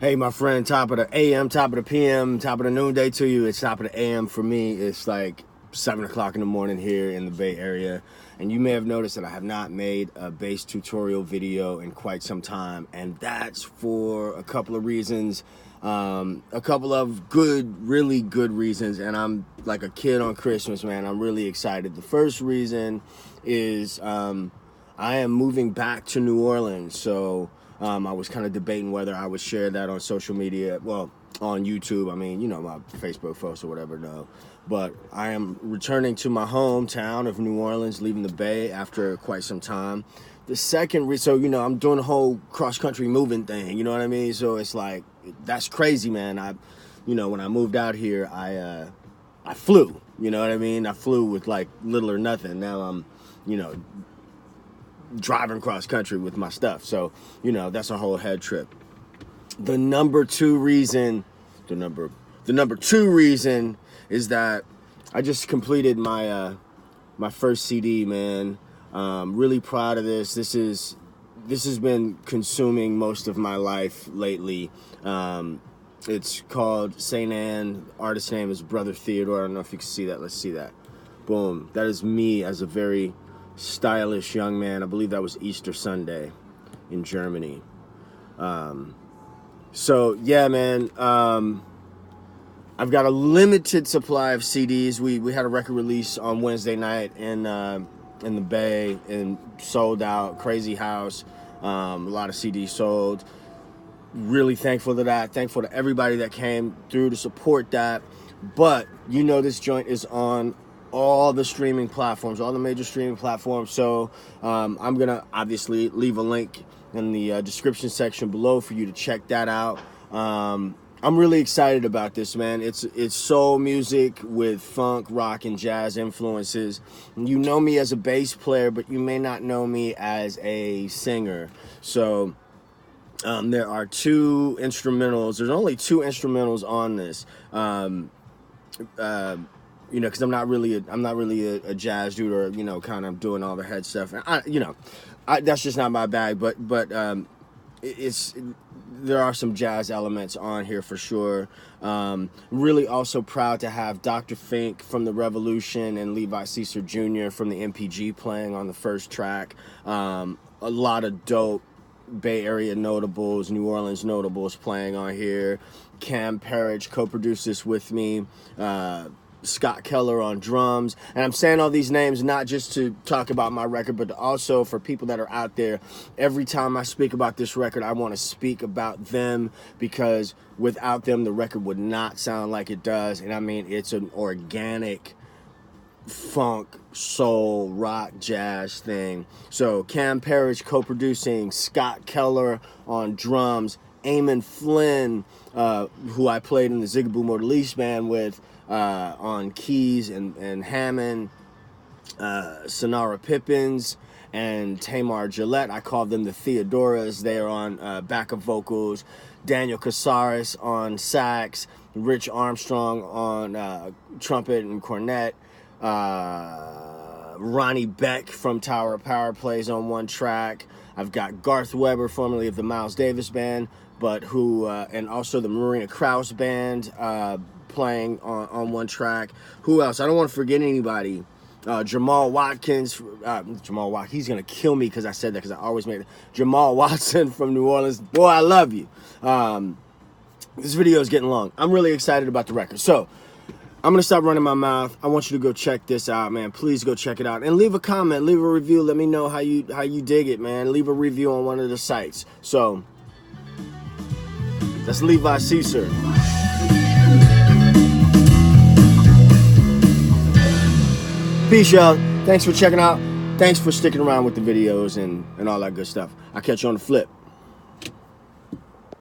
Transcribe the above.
Hey, my friend, top of the AM, top of the PM, top of the noonday to you. It's top of the AM for me. It's like 7 o'clock in the morning here in the Bay Area. And you may have noticed that I have not made a bass tutorial video in quite some time. And that's for a couple of reasons. A couple of really good reasons. And I'm like a kid on Christmas, man. I'm really excited. The first reason is I am moving back to New Orleans. So I was kind of debating whether I would share that on social media, well, on YouTube. I mean, you know, my Facebook posts or whatever, no. But I am returning to my hometown of New Orleans, leaving the Bay after quite some time. The second so, you know, I'm doing the whole cross-country moving thing, you know what I mean? So it's like, that's crazy, man. You know, when I moved out here, I flew, you know what I mean? I flew with like little or nothing. Now I'm, you know, driving cross country with my stuff. So, you know, that's a whole head trip. The number two reason is that I just completed my my first CD, man. Really proud of this. This has been consuming most of my life lately. It's called Saint Anne. The artist's name is Brother Theodore. I don't know if you can see that. Let's see that. Boom. That is me as a very stylish young man. I believe that was Easter Sunday in Germany. So yeah, man, I've got a limited supply of CDs. We had a record release on Wednesday night in the Bay and sold out, crazy house. A lot of CDs sold. Really thankful to that. Thankful to everybody that came through to support that. But you know, this joint is on all the streaming platforms, all the major streaming platforms. So I'm gonna obviously leave a link in the description section below for you to check that out. I'm really excited about this, man. It's soul music with funk, rock, and jazz influences. You know me as a bass player, but you may not know me as a singer. So there are two instrumentals. There's only two instrumentals on this. You know, because I'm not really a jazz dude, or, you know, kind of doing all the head stuff. And that's just not my bag. But there are some jazz elements on here for sure. Really also proud to have Dr. Fink from the Revolution and LeviSeacer Jr. from the MPG playing on the first track. A lot of dope Bay Area notables, New Orleans notables playing on here. Cam Parrish co-produced this with me. Scott Keller on drums. And I'm saying all these names not just to talk about my record, but also for people that are out there. Every time I speak about this record, I want to speak about them, because without them, the record would not sound like it does. And I mean, it's an organic funk, soul, rock, jazz thing. So Cam Parrish co-producing, Scott Keller on drums, Eamon Flynn, who I played in the Zigaboo Modeliste band with, on keys and Hammond, Sonara Pippins, and Tamar Gillette. I call them the Theodoras. They are on backup vocals. Daniel Casares on sax. Rich Armstrong on trumpet and cornet. Ronnie Beck from Tower of Power plays on one track. I've got Garth Weber, formerly of the Miles Davis Band, but who and also the Marina Krause Band, playing on one track. Who else? I don't want to forget anybody. Jamal Watkins. Jamal Watkins. He's gonna kill me because I said that, because I always make it. Jamal Watson from New Orleans. Boy, I love you. This video is getting long. I'm really excited about the record. So I'm gonna stop running my mouth. I want you to go check this out, man. Please go check it out and leave a comment, leave a review. Let me know how you dig it, man. Leave a review on one of the sites. So that's LeviSeacer. Peace, y'all. Thanks for checking out. Thanks for sticking around with the videos and all that good stuff. I'll catch you on the flip.